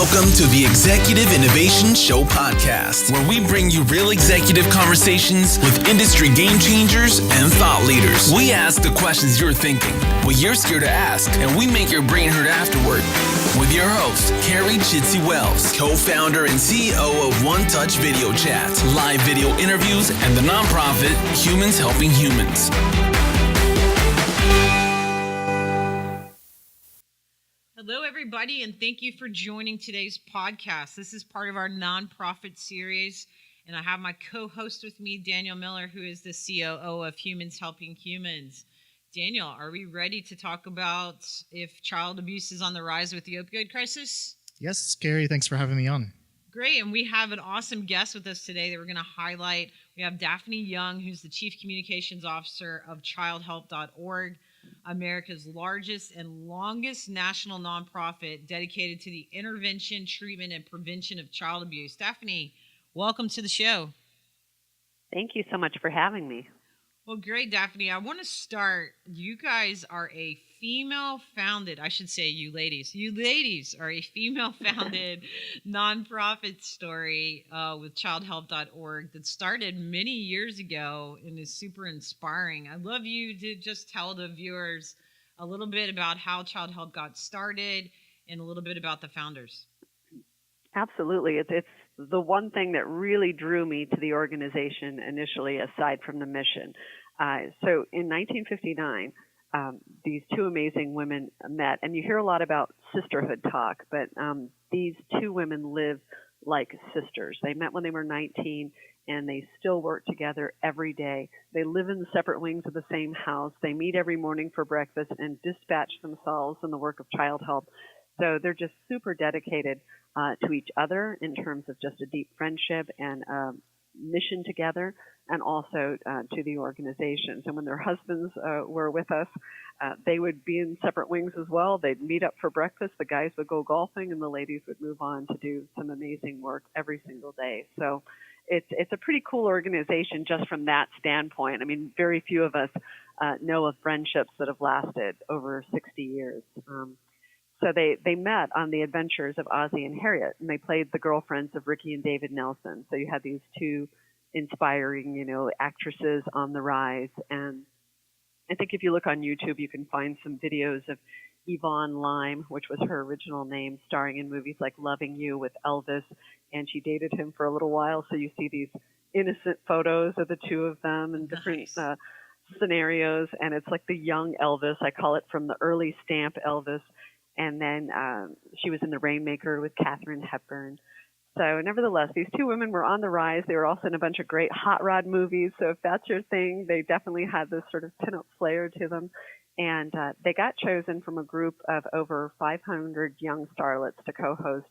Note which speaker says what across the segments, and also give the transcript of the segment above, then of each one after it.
Speaker 1: Welcome to the Executive Innovation Show podcast, where we bring you real executive conversations with industry game changers and thought leaders. We ask the questions you're thinking, what you're scared to ask, and we make your brain hurt afterward. With your host, Carrie Chitsey Wells, co-founder and CEO of One Touch Video Chat, live video interviews, and the nonprofit Humans Helping Humans.
Speaker 2: Hello, everybody, and thank you for joining today's podcast. This is part of our nonprofit series, and I have my co-host with me, Daniel Miller, who is the COO of Humans Helping Humans. Daniel, are we ready to talk about if child abuse is on the rise with the opioid crisis?
Speaker 3: Yes, Carrie, thanks for having me on.
Speaker 2: Great, and we have an awesome guest with us today that we're going to highlight. We have Daphne Young, who's the Chief Communications Officer of childhelp.org, America's largest and longest national nonprofit dedicated to the intervention, treatment, and prevention of child abuse. Daphne, welcome to the show.
Speaker 4: Thank you so much for having me.
Speaker 2: Well, great, Daphne. I want to start. You guys are a female-founded, I should say you ladies are a female-founded nonprofit story with childhelp.org that started many years ago and is super inspiring. I'd love you to just tell the viewers a little bit about how Child Help got started and a little bit about the founders.
Speaker 4: Absolutely. It's the one thing that really drew me to the organization initially, aside from the mission. So in 1959, these two amazing women met, and you hear a lot about sisterhood talk, but these two women live like sisters. They met when they were 19, and they still work together every day. They live in separate wings of the same house. They meet every morning for breakfast and dispatch themselves in the work of child help. So they're just super dedicated to each other in terms of just a deep friendship and mission together, and also to the organization. So when their husbands were with us, they would be in separate wings as well. They'd meet up for breakfast. The guys would go golfing, and the ladies would move on to do some amazing work every single day. So it's a pretty cool organization just from that standpoint. I mean, very few of us know of friendships that have lasted over 60 years. So they met on the adventures of Ozzie and Harriet, and they played the girlfriends of Ricky and David Nelson. So you had these two inspiring, actresses on the rise. And I think if you look on YouTube, you can find some videos of Yvonne Lime, which was her original name, starring in movies like Loving You with Elvis. And she dated him for a little while. So you see these innocent photos of the two of them and different scenarios. And it's like the young Elvis. I call it from the early stamp Elvis. And then she was in The Rainmaker with Katharine Hepburn. So nevertheless, these two women were on the rise. They were also in a bunch of great hot rod movies. So if that's your thing, they definitely had this sort of pinup flair to them. And they got chosen from a group of over 500 young starlets to co-host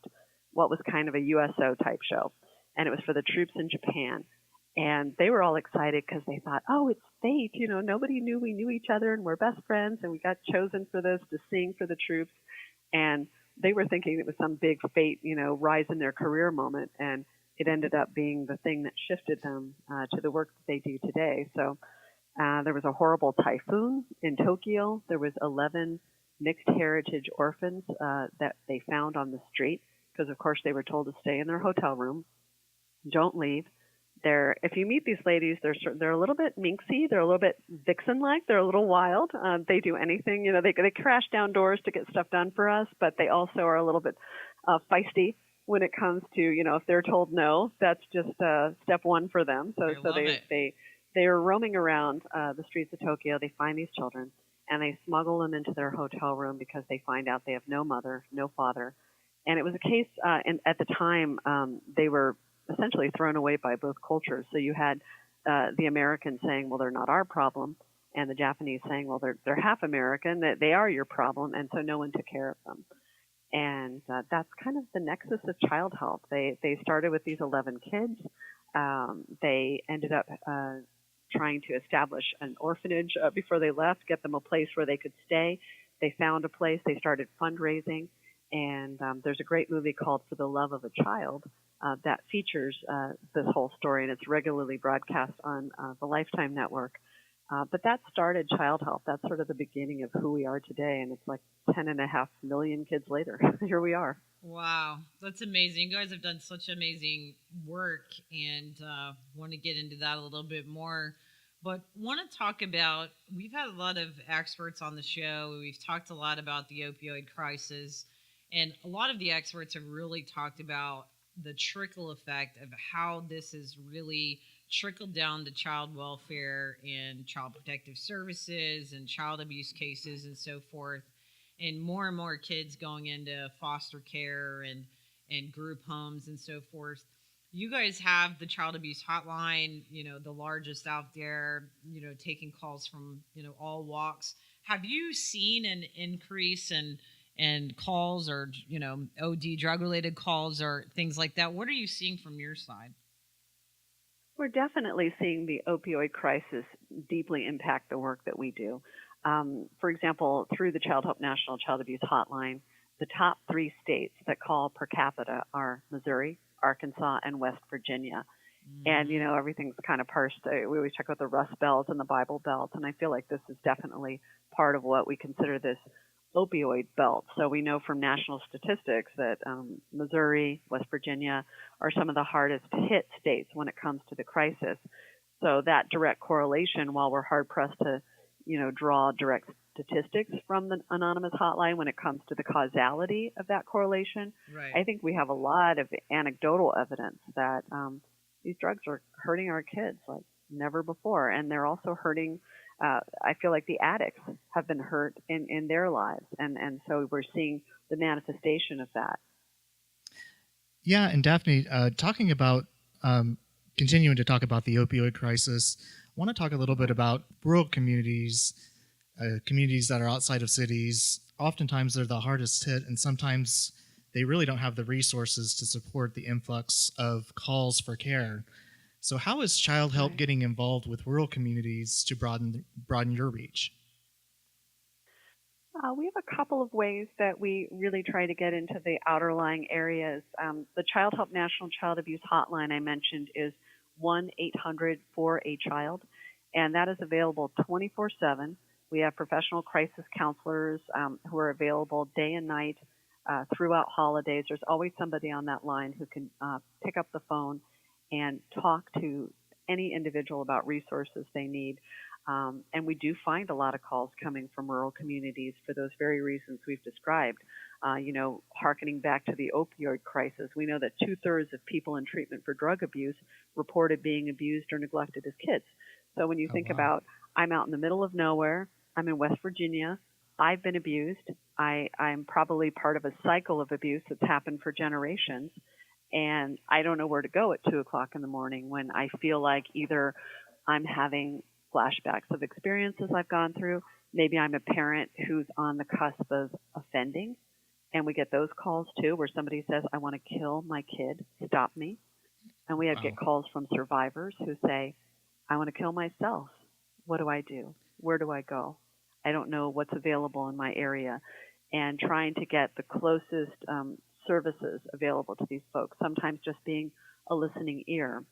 Speaker 4: what was kind of a USO type show. And it was for the troops in Japan. And they were all excited because they thought, oh, it's fate. Nobody knew we knew each other, and we're best friends, and we got chosen for this to sing for the troops. And they were thinking it was some big fate, rise in their career moment. And it ended up being the thing that shifted them to the work that they do today. So there was a horrible typhoon in Tokyo. There was 11 mixed heritage orphans that they found on the street because, of course, they were told to stay in their hotel room. Don't leave. If you meet these ladies, they're a little bit minxy. They're a little bit vixen-like. They're a little wild. They do anything. They crash down doors to get stuff done for us, but they also are a little bit feisty when it comes to, if they're told no, that's just step one for them. So they are roaming around the streets of Tokyo. They find these children, and they smuggle them into their hotel room because they find out they have no mother, no father. And it was a case, and at the time, they were essentially thrown away by both cultures. So you had the Americans saying, well, they're not our problem, and the Japanese saying, well, they're half American, that they are your problem, and so no one took care of them. And that's kind of the nexus of child help. They started with these 11 kids. They ended up trying to establish an orphanage before they left, get them a place where they could stay. They found a place. They started fundraising. And there's a great movie called For the Love of a Child that features this whole story, and it's regularly broadcast on the Lifetime Network. But that started child health. That's sort of the beginning of who we are today. And it's like 10.5 million kids later. Here we are.
Speaker 2: Wow, that's amazing. You guys have done such amazing work, and want to get into that a little bit more. But want to talk about, we've had a lot of experts on the show. We've talked a lot about the opioid crisis, and a lot of the experts have really talked about the trickle effect of how this has really trickled down to child welfare and child protective services and child abuse cases and so forth, and more kids going into foster care and group homes and so forth. You guys have the child abuse hotline, the largest out there, taking calls from, all walks. Have you seen an increase in calls or, OD drug related calls or things like that? What are you seeing from your side?
Speaker 4: We're definitely seeing the opioid crisis deeply impact the work that we do. For example, through the Child Help National Child Abuse Hotline, the top 3 states that call per capita are Missouri, Arkansas, and West Virginia. And, everything's kind of parsed. We always talk about the Rust Belt and the Bible Belt, and I feel like this is definitely part of what we consider this opioid belt. So we know from national statistics that Missouri, West Virginia are some of the hardest hit states when it comes to the crisis. So that direct correlation, while we're hard-pressed to draw direct statistics from the anonymous hotline when it comes to the causality of that correlation,
Speaker 2: Right.
Speaker 4: I think we have a lot of anecdotal evidence that these drugs are hurting our kids like never before. And they're also hurting, I feel like the addicts have been hurt in their lives. And so we're seeing the manifestation of that.
Speaker 3: Yeah, and Daphne, talking about, continuing to talk about the opioid crisis, I want to talk a little bit about rural communities, communities that are outside of cities. Oftentimes they're the hardest hit, and sometimes they really don't have the resources to support the influx of calls for care. So how is Child Help getting involved with rural communities to broaden your reach?
Speaker 4: We have a couple of ways that we really try to get into the outer lying areas. The Child Help National Child Abuse Hotline I mentioned is 1-800-4-A-CHILD, and that is available 24/7. We have professional crisis counselors who are available day and night throughout holidays. There's always somebody on that line who can pick up the phone and talk to any individual about resources they need. And we do find a lot of calls coming from rural communities for those very reasons we've described. Hearkening back to the opioid crisis, we know that 2/3 of people in treatment for drug abuse reported being abused or neglected as kids. So when you think about, I'm out in the middle of nowhere, I'm in West Virginia, I've been abused, I'm probably part of a cycle of abuse that's happened for generations, and I don't know where to go at 2 o'clock in the morning when I feel like either I'm having flashbacks of experiences I've gone through, maybe I'm a parent who's on the cusp of offending, and we get those calls too where somebody says, I want to kill my kid, stop me. And we get calls from survivors who say, I want to kill myself. What do I do? Where do I go? I don't know what's available in my area. And trying to get the closest services available to these folks, sometimes just being a listening ear.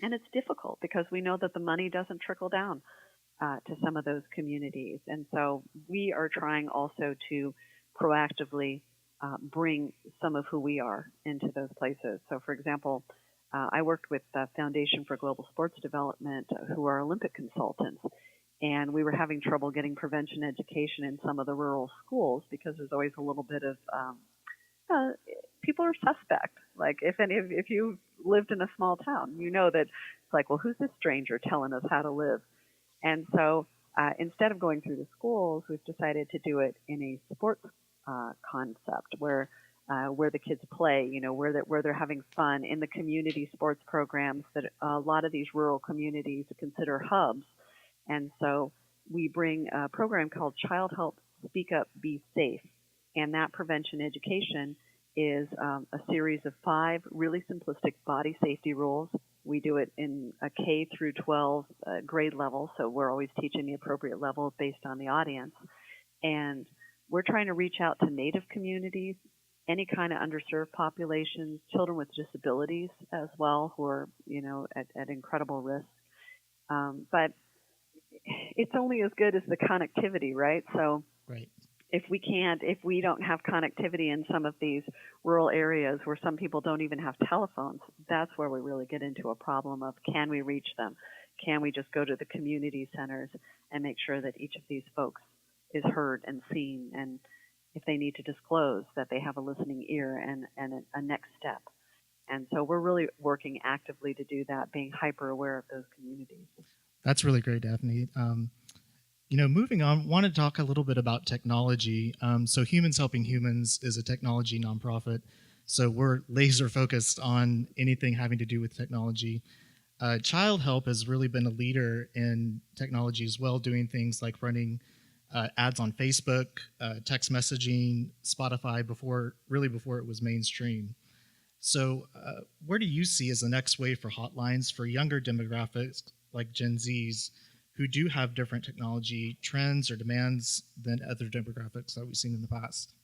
Speaker 4: And it's difficult because we know that the money doesn't trickle down to some of those communities. And so we are trying also to proactively bring some of who we are into those places. So, for example, I worked with the Foundation for Global Sports Development, who are Olympic consultants. And we were having trouble getting prevention education in some of the rural schools because there's always a little bit of people are suspect. Like if you lived in a small town, you know that it's like, well, who's this stranger telling us how to live? And so instead of going through the schools, we've decided to do it in a sports concept where the kids play, where they're having fun in the community sports programs that a lot of these rural communities consider hubs. And so we bring a program called Child Help Speak Up, Be Safe. And that prevention education is a series of 5 really simplistic body safety rules. We do it in a K through 12 grade level, so we're always teaching the appropriate level based on the audience. And we're trying to reach out to Native communities, any kind of underserved populations, children with disabilities as well, who are, at incredible risk. But it's only as good as the connectivity, right? So
Speaker 3: Right.
Speaker 4: if we don't have connectivity in some of these rural areas where some people don't even have telephones, that's where we really get into a problem of, can we reach them? Can we just go to the community centers and make sure that each of these folks is heard and seen, and if they need to disclose, that they have a listening ear and a next step? And so we're really working actively to do that, being hyper aware of those communities.
Speaker 3: That's really great, Daphne. Moving on, want to talk a little bit about technology. So Humans Helping Humans is a technology nonprofit. So we're laser focused on anything having to do with technology. Child Help has really been a leader in technology as well, doing things like running ads on Facebook, text messaging, Spotify before it was mainstream. So where do you see as the next wave for hotlines for younger demographics like Gen Zs who do have different technology trends or demands than other demographics that we've seen in the past?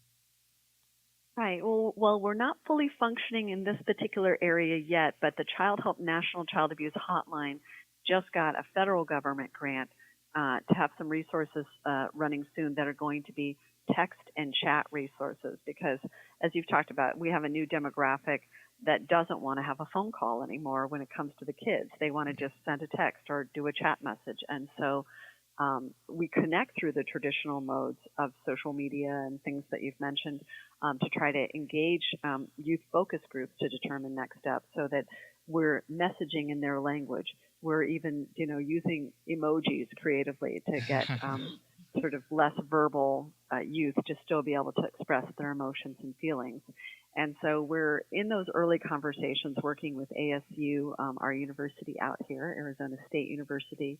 Speaker 4: Right. Well, we're not fully functioning in this particular area yet, but the Child Help National Child Abuse Hotline just got a federal government grant to have some resources running soon that are going to be text and chat resources, because as you've talked about, we have a new demographic that doesn't want to have a phone call anymore when it comes to the kids. They want to just send a text or do a chat message. And so we connect through the traditional modes of social media and things that you've mentioned to try to engage youth focus groups to determine next steps, so that we're messaging in their language. We're even, using emojis creatively to get sort of less verbal youth to still be able to express their emotions and feelings. And so we're in those early conversations working with ASU, our university out here, Arizona State University,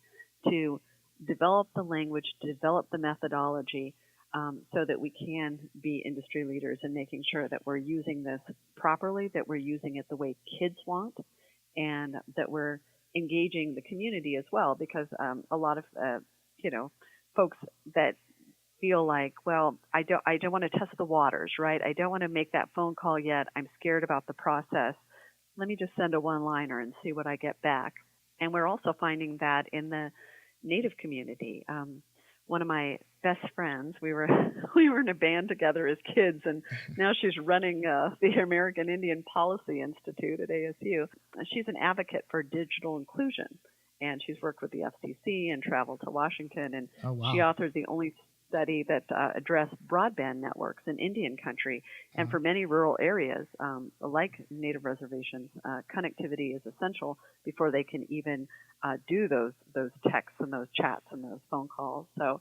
Speaker 4: to develop the language, develop the methodology, so that we can be industry leaders in making sure that we're using this properly, that we're using it the way kids want, and that we're engaging the community as well, because a lot of folks that feel like, well, I don't want to test the waters, right? I don't want to make that phone call yet. I'm scared about the process. Let me just send a one-liner and see what I get back. And we're also finding that in the Native community. One of my best friends, we were in a band together as kids, and now she's running the American Indian Policy Institute at ASU. She's an advocate for digital inclusion, and she's worked with the FCC and traveled to Washington, and
Speaker 3: Oh, wow.
Speaker 4: she authored the only study that addressed broadband networks in Indian country. And for many rural areas, like Native reservations, connectivity is essential before they can even do those texts and those chats and those phone calls. So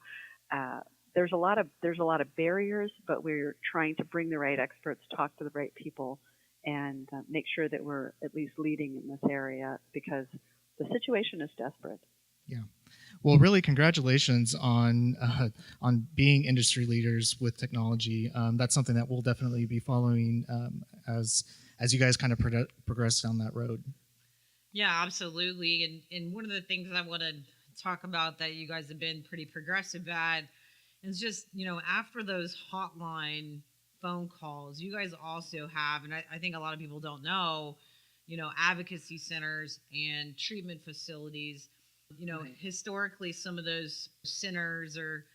Speaker 4: there's a lot of barriers, but we're trying to bring the right experts, talk to the right people, and make sure that we're at least leading in this area, because the situation is desperate.
Speaker 3: Yeah. Well, really, congratulations on being industry leaders with technology. That's something that we'll definitely be following as you guys kind of progress down that road.
Speaker 2: Yeah, absolutely. And one of the things I want to talk about that you guys have been pretty progressive at is just, after those hotline phone calls, you guys also have, and I think a lot of people don't know, advocacy centers and treatment facilities.
Speaker 4: Right.
Speaker 2: Historically, some of those centers are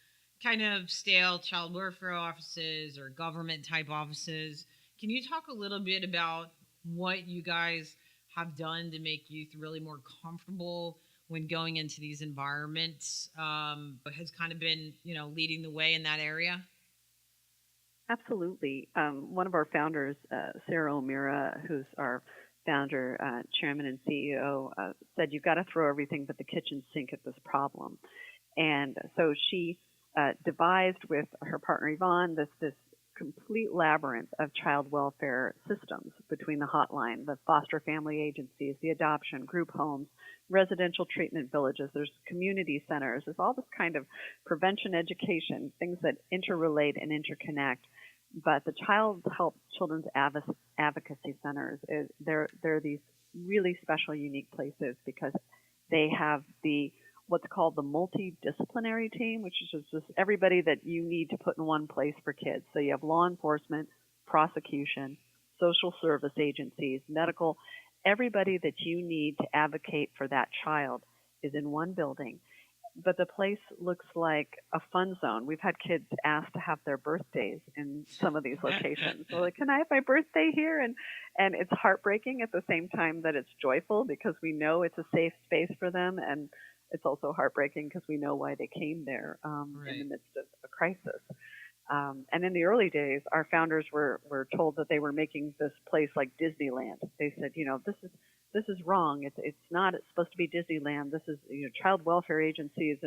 Speaker 2: kind of stale child welfare offices or government type offices. Can you talk a little bit about what you guys have done to make youth really more comfortable when going into these environments? Has kind of been, leading the way in that area?
Speaker 4: Absolutely. One of our founders, Sara, who's our founder, chairman, and CEO, said, you've got to throw everything but the kitchen sink at this problem. And so she devised with her partner, Yvonne, this complete labyrinth of child welfare systems between the hotline, the foster family agencies, the adoption, group homes, residential treatment villages, there's community centers, there's all this kind of prevention education, things that interrelate and interconnect. But the Children's Advocacy Centers, they're these really special, unique places because they have what's called the multidisciplinary team, which is just everybody that you need to put in one place for kids. So you have law enforcement, prosecution, social service agencies, medical, everybody that you need to advocate for that child is in one building. but the place looks like a fun zone. We've had kids ask to have their birthdays in some of these locations. So like, can I have my birthday here? And it's heartbreaking at the same time that it's joyful because we know it's a safe space for them, and it's also heartbreaking because we know why they came there in the midst of a crisis. And in the early days, our founders were told that they were making this place like Disneyland. They said, this is wrong. It's not. It's supposed to be Disneyland. This is child welfare agencies.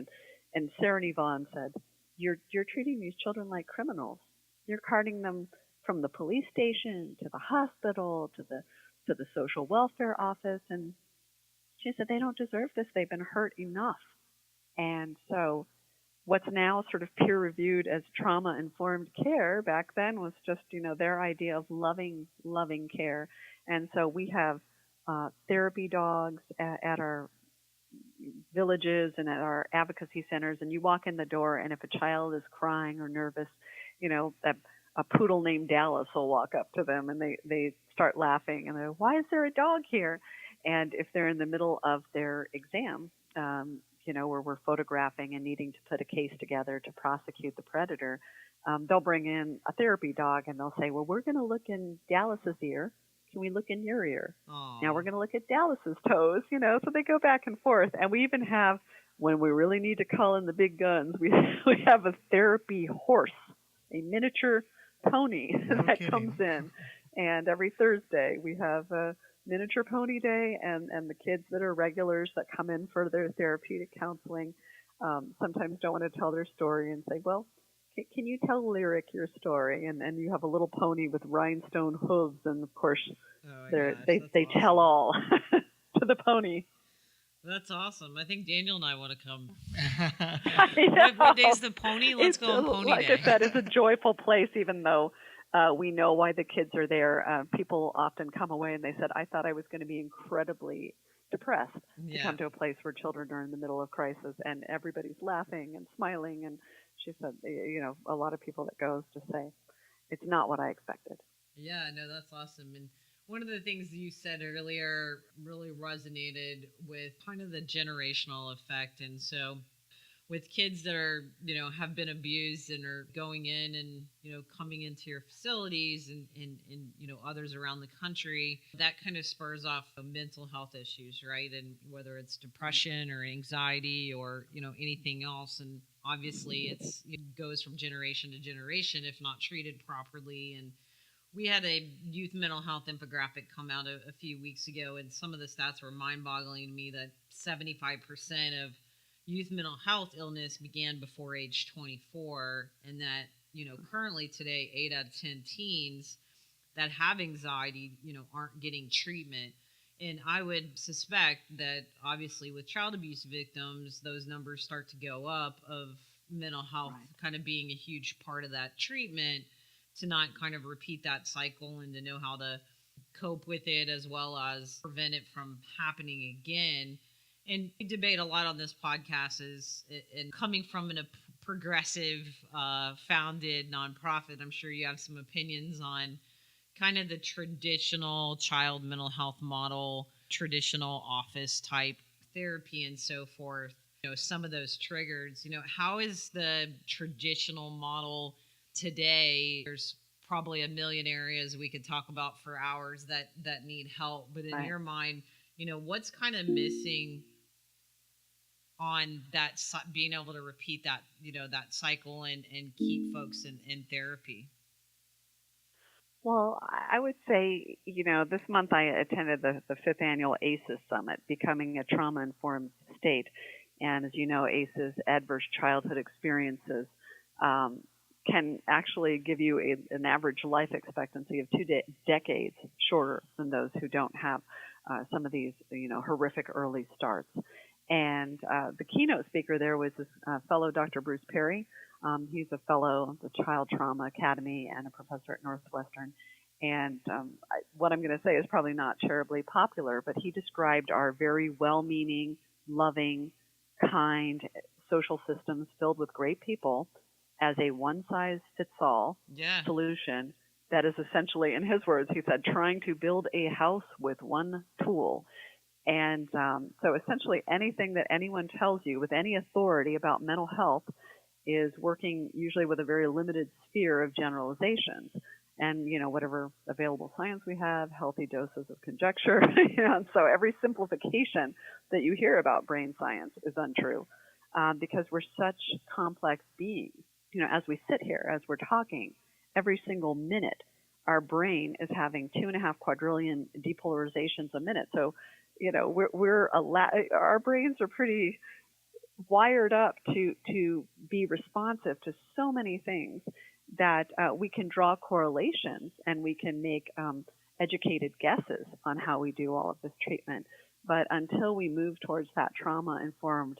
Speaker 4: And Sara and Yvonne said, you're treating these children like criminals. You're carting them from the police station to the hospital to the social welfare office. And she said they don't deserve this. They've been hurt enough. And so what's now sort of peer-reviewed as trauma-informed care back then was just, their idea of loving care. And so we have therapy dogs at our villages and at our advocacy centers, and you walk in the door, and if a child is crying or nervous, a poodle named Dallas will walk up to them, and they start laughing, and they're, why is there a dog here? And if they're in the middle of their exam, where we're photographing and needing to put a case together to prosecute the predator, they'll bring in a therapy dog, and they'll say, well, we're going to look in Dallas's ear. Can we look in your ear?
Speaker 2: Aww.
Speaker 4: Now we're going to look at Dallas's toes, so they go back and forth. And we even have, when we really need to call in the big guns, we have a therapy horse, a miniature pony that comes in. And every Thursday we have a miniature pony day, and the kids that are regulars that come in for their therapeutic counseling sometimes don't want to tell their story and say, well, can you tell Lyric your story? And you have a little pony with rhinestone hooves, and of course they
Speaker 2: awesome.
Speaker 4: tell all to the pony.
Speaker 2: That's awesome. I think Daniel and I want to come.
Speaker 4: I
Speaker 2: What day's the pony? Let's go on pony
Speaker 4: like
Speaker 2: day.
Speaker 4: I said, it's a joyful place, even though we know why the kids are there. People often come away and they said, I thought I was going to be incredibly depressed to come to a place where children are in the middle of crisis, and everybody's laughing and smiling. And she said, a lot of people that goes just say, it's not what I expected.
Speaker 2: Yeah, no, that's awesome. And one of the things you said earlier really resonated with kind of the generational effect. And so with kids that are, have been abused and are going in and, coming into your facilities and others around the country, that kind of spurs off mental health issues, right? And whether it's depression or anxiety or, anything else. And obviously it goes from generation to generation if not treated properly. And we had a youth mental health infographic come out a few weeks ago, and some of the stats were mind-boggling to me that 75% of youth mental health illness began before age 24, and that, currently today, 8 out of 10 teens that have anxiety, aren't getting treatment. And I would suspect that obviously with child abuse victims, those numbers start to go up of mental health kind of being a huge part of that treatment, to not kind of repeat that cycle and to know how to cope with it as well as prevent it from happening again. And we debate a lot on this podcast and coming from a progressive founded nonprofit, I'm sure you have some opinions on kind of the traditional child mental health model, traditional office type therapy and so forth. Some of those triggers, how is the traditional model today? There's probably a million areas we could talk about for hours that need help, but in your mind, what's kind of missing on that, being able to repeat that, that cycle and keep folks in therapy?
Speaker 4: Well, I would say, this month I attended the 5th annual ACEs Summit, Becoming a Trauma-Informed State. And as you know, ACEs, adverse childhood experiences, can actually give you an average life expectancy of 2 decades shorter than those who don't have some of these, horrific early starts. And the keynote speaker there was this fellow Dr. Bruce Perry. He's a fellow of the Child Trauma Academy and a professor at Northwestern. And what I'm going to say is probably not terribly popular, but he described our very well-meaning, loving, kind social systems filled with great people as a one-size-fits-all solution that is essentially, in his words, he said, trying to build a house with one tool. And so essentially anything that anyone tells you with any authority about mental health is working usually with a very limited sphere of generalizations. And, whatever available science we have, healthy doses of conjecture. And so every simplification that you hear about brain science is untrue because we're such complex beings. As we sit here, as we're talking, every single minute, our brain is having 2.5 quadrillion depolarizations a minute. So, our brains are pretty wired up to be responsive to so many things that we can draw correlations and we can make educated guesses on how we do all of this treatment. But until we move towards that trauma-informed,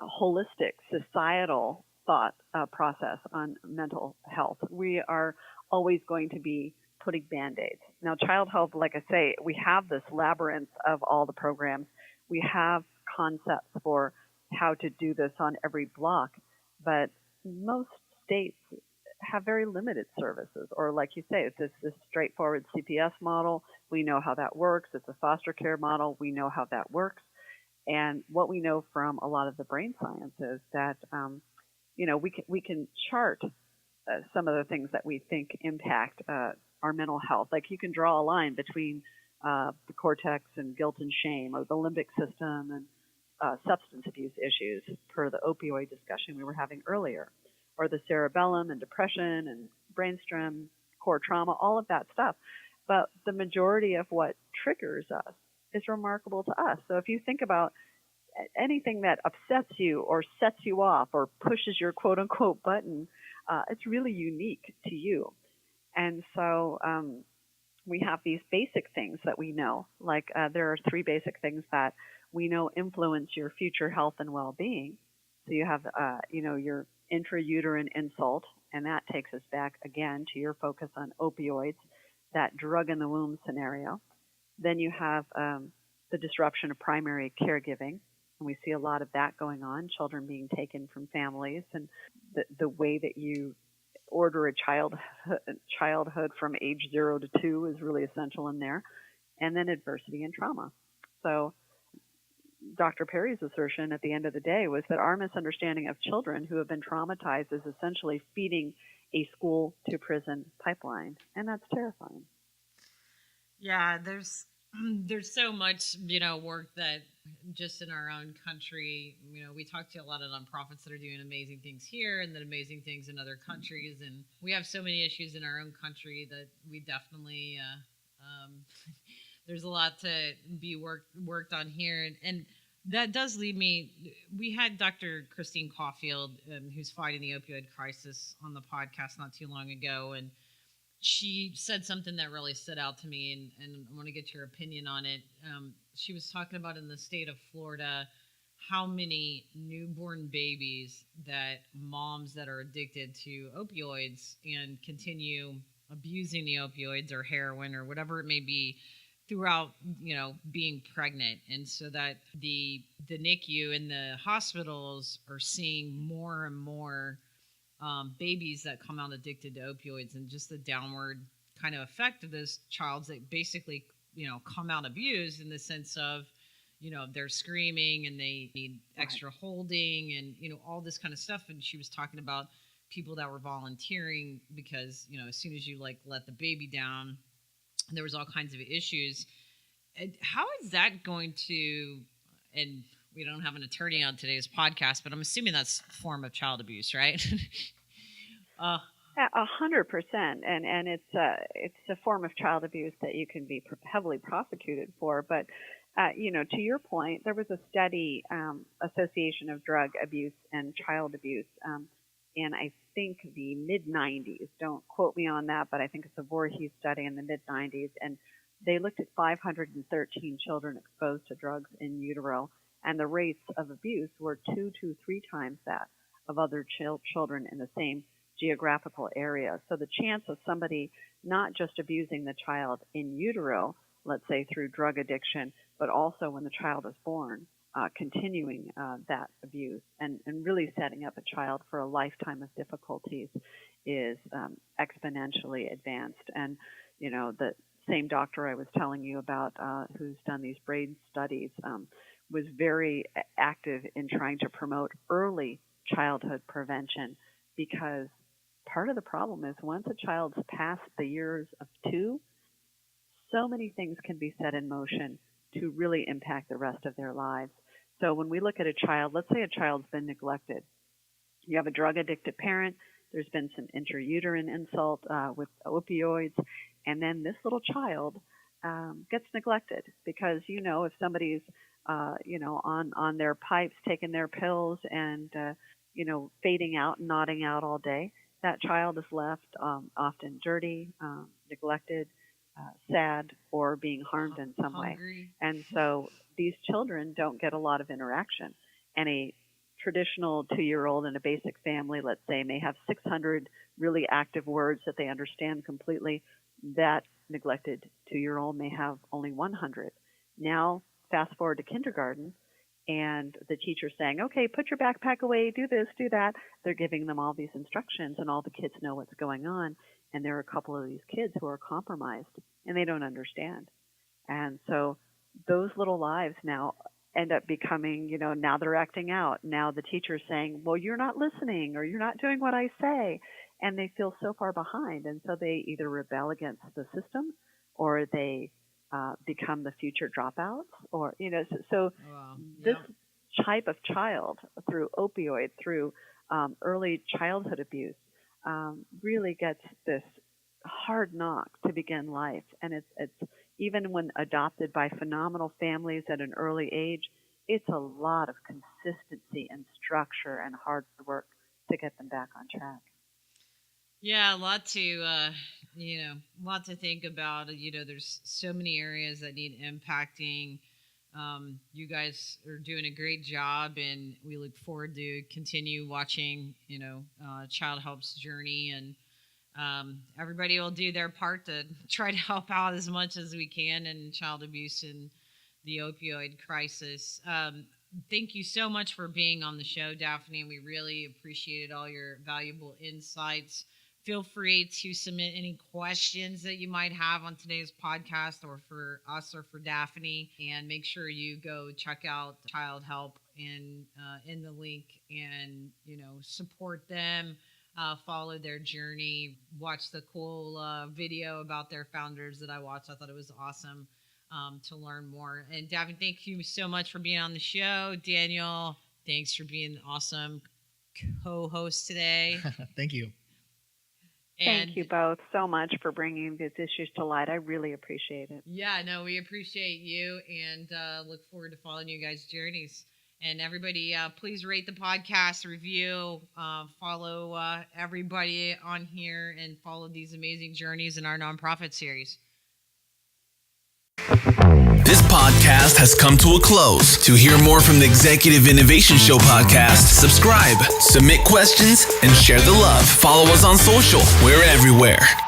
Speaker 4: holistic, societal thought process on mental health, we are always going to be putting Band-Aids. Now, child health, like I say, we have this labyrinth of all the programs. We have concepts for how to do this on every block, but most states have very limited services, or like you say, it's this straightforward CPS model. We know how that works. It's a foster care model. We know how that works. And what we know from a lot of the brain science is that, we can chart some of the things that we think impact our mental health. Like you can draw a line between the cortex and guilt and shame, or the limbic system and substance abuse issues, per the opioid discussion we were having earlier, or the cerebellum and depression and brainstem, core trauma, all of that stuff. But the majority of what triggers us is remarkable to us. So if you think about anything that upsets you or sets you off or pushes your quote-unquote button, it's really unique to you. And so we have these basic things that we know, like there are 3 basic things that we know influence your future health and well-being. So you have, your intrauterine insult, and that takes us back again to your focus on opioids, that drug in the womb scenario. Then you have the disruption of primary caregiving, and we see a lot of that going on, children being taken from families, and the way that you order a childhood from age 0 to 2 is really essential in there. And then adversity and trauma. So Dr. Perry's assertion at the end of the day was that our misunderstanding of children who have been traumatized is essentially feeding a school to prison pipeline, and that's terrifying.
Speaker 2: Yeah, there's so much, work that just in our own country, we talk to a lot of nonprofits that are doing amazing things here and then amazing things in other countries. And we have so many issues in our own country that we definitely, there's a lot to be worked on here. And that does lead me, we had Dr. Christine Caulfield, who's fighting the opioid crisis, on the podcast not too long ago. And she said something that really stood out to me, and I want to get your opinion on it. She was talking about in the state of Florida how many newborn babies that moms that are addicted to opioids and continue abusing the opioids or heroin or whatever it may be throughout, being pregnant. And so that the NICU and the hospitals are seeing more and more babies that come out addicted to opioids, and just the downward kind of effect of those childs that basically, come out abused in the sense of, they're screaming and they need extra holding and, all this kind of stuff. And she was talking about people that were volunteering because, as soon as you let the baby down, there was all kinds of issues. How is that going to, and we don't have an attorney on today's podcast, but I'm assuming that's a form of child abuse, right?
Speaker 4: 100%, and it's a form of child abuse that you can be heavily prosecuted for. But to your point, there was a study, Association of Drug Abuse and Child Abuse, in I think the mid-90s. Don't quote me on that, but I think it's a Voorhees study in the mid-90s, and they looked at 513 children exposed to drugs in utero, and the rates of abuse were 2 to 3 times that of other children in the same geographical area. So the chance of somebody not just abusing the child in utero, let's say through drug addiction, but also when the child is born, continuing that abuse and really setting up a child for a lifetime of difficulties is exponentially advanced. And, the same doctor I was telling you about, who's done these brain studies, was very active in trying to promote early childhood prevention, because part of the problem is once a child's past the years of 2, so many things can be set in motion to really impact the rest of their lives. So when we look at a child, let's say a child's been neglected. You have a drug-addicted parent, there's been some intrauterine insult with opioids, and then this little child gets neglected because, if somebody's, on their pipes, taking their pills and, fading out and nodding out all day, that child is left often dirty, neglected, sad, or being harmed in some way. And so these children don't get a lot of interaction. And a traditional 2-year-old in a basic family, let's say, may have 600 really active words that they understand completely. That neglected 2-year-old may have only 100. Now, fast forward to kindergarten, and the teacher's saying, okay, put your backpack away, do this, do that. They're giving them all these instructions, and all the kids know what's going on. And there are a couple of these kids who are compromised, and they don't understand. And so those little lives now end up becoming, now they're acting out. Now the teacher's saying, well, you're not listening, or you're not doing what I say. And they feel so far behind. And so they either rebel against the system, or they become the future dropouts, or, so this type of child, through opioid, through early childhood abuse, really gets this hard knock to begin life. And it's even when adopted by phenomenal families at an early age, it's a lot of consistency and structure and hard work to get them back on track.
Speaker 2: Yeah, a lot to think about. There's so many areas that need impacting. You guys are doing a great job, and we look forward to continue watching, Child Help's journey, and everybody will do their part to try to help out as much as we can in child abuse and the opioid crisis. Thank you so much for being on the show, Daphne. We really appreciated all your valuable insights. Feel free to submit any questions that you might have on today's podcast, or for us or for Daphne. And make sure you go check out Child Help in the link, and support them, follow their journey, watch the cool video about their founders that I watched. I thought it was awesome to learn more. And Daphne, thank you so much for being on the show. Daniel, thanks for being an awesome co-host today.
Speaker 3: Thank you.
Speaker 4: Thank you both so much for bringing these issues to light. I really appreciate it.
Speaker 2: Yeah, no, we appreciate you, and look forward to following you guys' journeys. And everybody, please rate the podcast, review, follow everybody on here, and follow these amazing journeys in our nonprofit series.
Speaker 1: This podcast has come to a close. To hear more from the Executive Innovation Show podcast, subscribe, submit questions, and share the love. Follow us on social. We're everywhere.